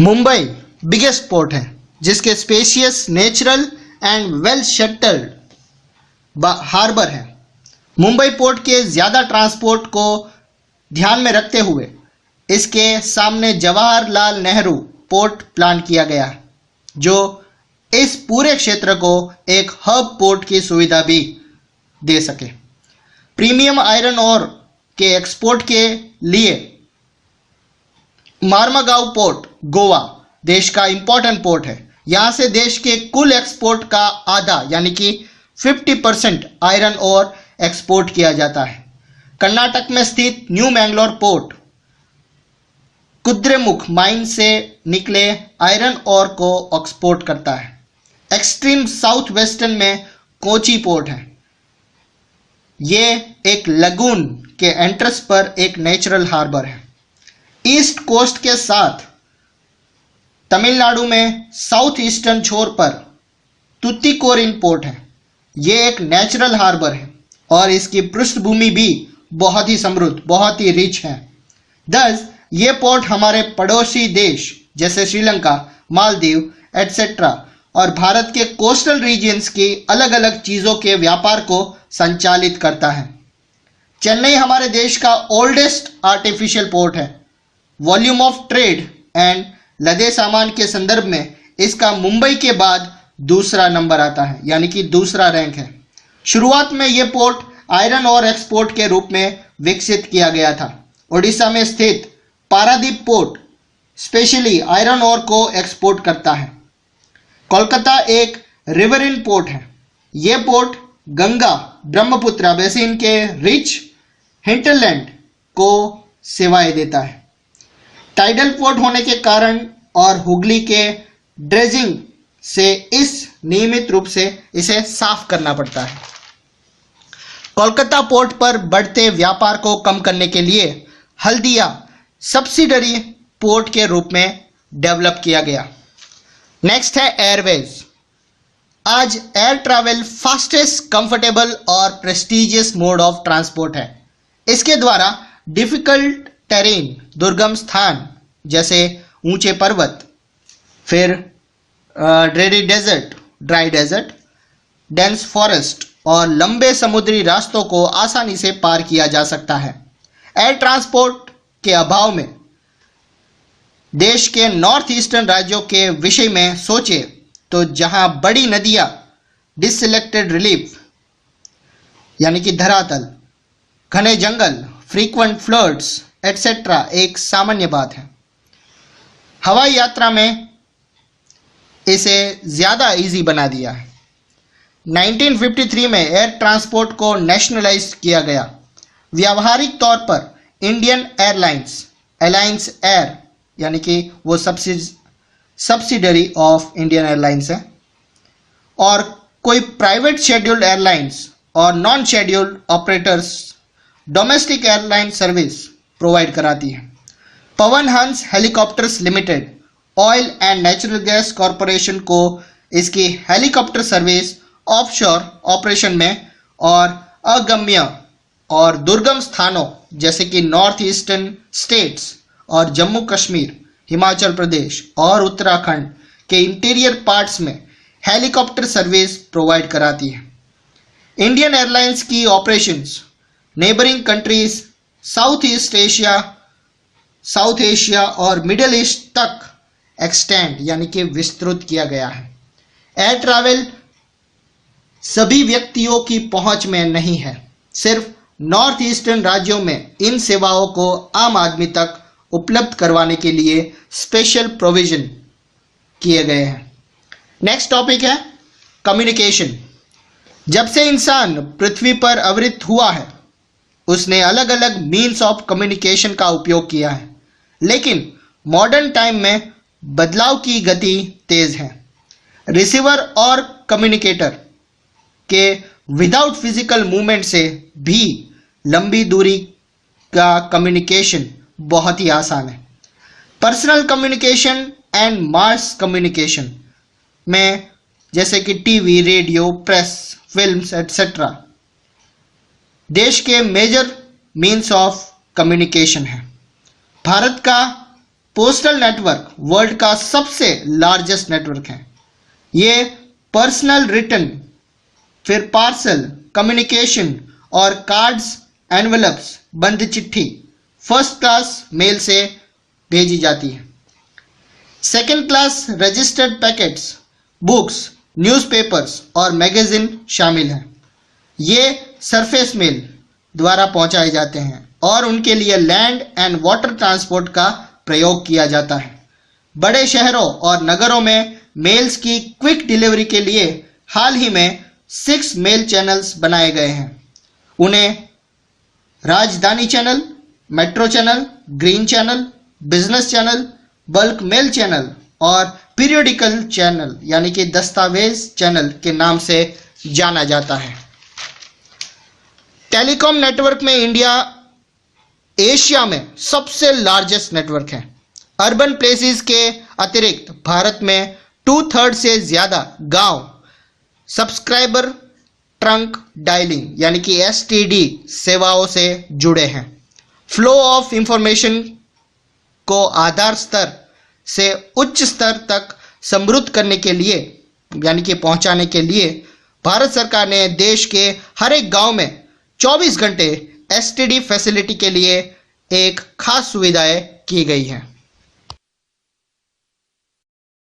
Mumbai biggest port है जिसके spacious, natural and well sheltered harbour है। मुंबई पोर्ट के ज़्यादा ट्रांसपोर्ट को ध्यान में रखते हुए इसके सामने जवाहरलाल नेहरू पोर्ट प्लान किया गया है, जो इस पूरे क्षेत्र को एक हब पोर्ट की सुविधा भी दे सके। प्रीमियम आयरन ओर के एक्सपोर्ट के लिए मार्मागांव पोर्ट गोवा देश का इंपॉर्टेंट पोर्ट है। यहां से देश के कुल एक्सपोर्ट का आधा यानी कि 50% आयरन ओर एक्सपोर्ट किया जाता है। कर्नाटक में स्थित new Mangalore port Kudremukh mine से निकले आयरन ओर को एक्सपोर्ट करता है। एक्सट्रीम साउथ वेस्टर्न में कोची पोर्ट है। ये एक लगून के एंट्रेंस पर एक नेचुरल हार्बर है। ईस्ट कोस्ट के साथ तमिलनाडु में साउथ ईस्टर्न छोर पर तुतिकोरिन पोर्ट है। ये एक नेचुरल हार्बर है और इसकी पृष्ठभूमि भी बहुत ही समृद्ध, बहुत ही रिच है। दस ये पोर्ट हमारे पड़ोसी देश जैसे श्रीलंका, मालदीव एटसेट्रा और भारत के कोस्टल रीजन्स की अलग अलग चीज़ों के व्यापार को संचालित करता है। चेन्नई हमारे देश का ओल्डेस्ट आर्टिफिशियल पोर्ट है। वॉल्यूम ऑफ ट्रेड एंड लदे सामान के संदर्भ में इसका मुंबई के बाद दूसरा नंबर आता है, यानी कि दूसरा रैंक है। शुरुआत में यह पोर्ट आयरन और एक्सपोर्ट के रूप में विकसित किया गया था। ओडिशा में स्थित Paradip port specially iron ore को एक्सपोर्ट करता है। कोलकाता एक रिवरिन पोर्ट है। यह पोर्ट गंगा ब्रह्मपुत्र बेसिन के रिच हिंटरलैंड को सेवाएं देता है। टाइडल पोर्ट होने के कारण और हुगली के ड्रेजिंग से इस नियमित रूप से इसे साफ करना पड़ता है। कोलकाता पोर्ट पर बढ़ते व्यापार को कम करने के लिए हल्दिया सब्सिडरी पोर्ट के रूप में डेवलप किया गया। नेक्स्ट है एयरवेज। आज एयर ट्रैवल फास्टेस्ट, कंफर्टेबल और प्रेस्टिजियस मोड ऑफ ट्रांसपोर्ट है। इसके द्वारा डिफिकल्ट टेरेन, दुर्गम स्थान जैसे ऊंचे पर्वत, फिर ड्राई डेजर्ट, डेंस फॉरेस्ट और लंबे समुद्री रास्तों को आसानी से पार किया जा सकता है। एयर ट्रांसपोर्ट के अभाव में देश के नॉर्थ ईस्टर्न राज्यों के विषय में सोचे तो जहां बड़ी नदियां, डिसलेक्टेड रिलीफ यानी कि धरातल, घने जंगल, फ्रीक्वेंट फ्लड्स एटसेट्रा एक सामान्य बात है। हवाई यात्रा में इसे ज़्यादा इजी बना दिया है। 1953 में एयर ट्रांसपोर्ट को नेशनलाइज किया गया। व्यावहारिक तौर पर इंडियन एयरलाइंस, अलायंस एयर यानी कि वो सब्सिडरी ऑफ इंडियन एयरलाइंस है, और कोई प्राइवेट शेड्यूल्ड एयरलाइंस और non scheduled operators domestic airline service provide कराती है। Pawan Hans helicopters limited oil and natural gas corporation को इसकी हेलीकॉप्टर सर्विस ऑफशोर ऑपरेशन में और अगम्य और दुर्गम स्थानों जैसे कि नॉर्थ ईस्टर्न स्टेट्स और जम्मू कश्मीर, हिमाचल प्रदेश और उत्तराखंड के इंटीरियर पार्ट्स में हेलीकॉप्टर सर्विस प्रोवाइड कराती है। इंडियन एयरलाइंस की operations neighbouring countries, south Asia और मिडिल ईस्ट तक एक्सटेंड यानी कि विस्तृत किया गया है। एयर ट्रैवल सभी व्यक्तियों की पहुंच में नहीं है। सिर्फ नॉर्थ ईस्टर्न राज्यों में इन सेवाओं को आम आदमी तक उपलब्ध करवाने के लिए स्पेशल प्रोविजन किए गए हैं। नेक्स्ट टॉपिक है कम्युनिकेशन। जब से इंसान पृथ्वी पर अवतरित हुआ है उसने अलग अलग मीन्स ऑफ कम्युनिकेशन का उपयोग किया है, लेकिन मॉडर्न टाइम में बदलाव की गति तेज है। रिसीवर और कम्युनिकेटर के विदाउट फिजिकल मूवमेंट से भी लंबी दूरी का कम्युनिकेशन बहुत ही आसान है। Personal communication and mass communication में जैसे कि TV, radio, press, films etcetera देश के मेजर मीन्स ऑफ कम्युनिकेशन है। भारत का पोस्टल नेटवर्क वर्ल्ड का सबसे लार्जेस्ट नेटवर्क है। ये पर्सनल रिटर्न, फिर पार्सल, कम्युनिकेशन और कार्ड्स, एनवेलप्स, बंद चिट्ठी फर्स्ट क्लास मेल से भेजी जाती है। Second class registered packets, books, newspapers और मैगजीन शामिल हैं। ये सरफेस मेल द्वारा पहुंचाए जाते हैं और उनके लिए लैंड एंड वाटर ट्रांसपोर्ट का प्रयोग किया जाता है। बड़े शहरों और नगरों में मेल्स की क्विक डिलीवरी के लिए हाल ही में 6 मेल चैनल्स बनाए गए हैं। उन्हें Rajdhani channel, metro channel, green channel, business channel, bulk mail channel और पीरियोडिकल चैनल यानी कि दस्तावेज चैनल के नाम से जाना जाता है। टेलीकॉम नेटवर्क में इंडिया एशिया में सबसे लार्जेस्ट नेटवर्क है। अर्बन प्लेसेस के अतिरिक्त भारत में 2/3 से ज्यादा गांव सब्सक्राइबर ट्रंक डायलिंग यानी कि एसटीडी सेवाओं से जुड़े हैं। फ्लो ऑफ इंफॉर्मेशन को आधार स्तर से उच्च स्तर तक समृद्ध करने के लिए यानी कि पहुंचाने के लिए भारत सरकार ने देश के हर एक गांव में 24 घंटे एसटीडी फैसिलिटी के लिए एक खास सुविधाएं की गई हैं।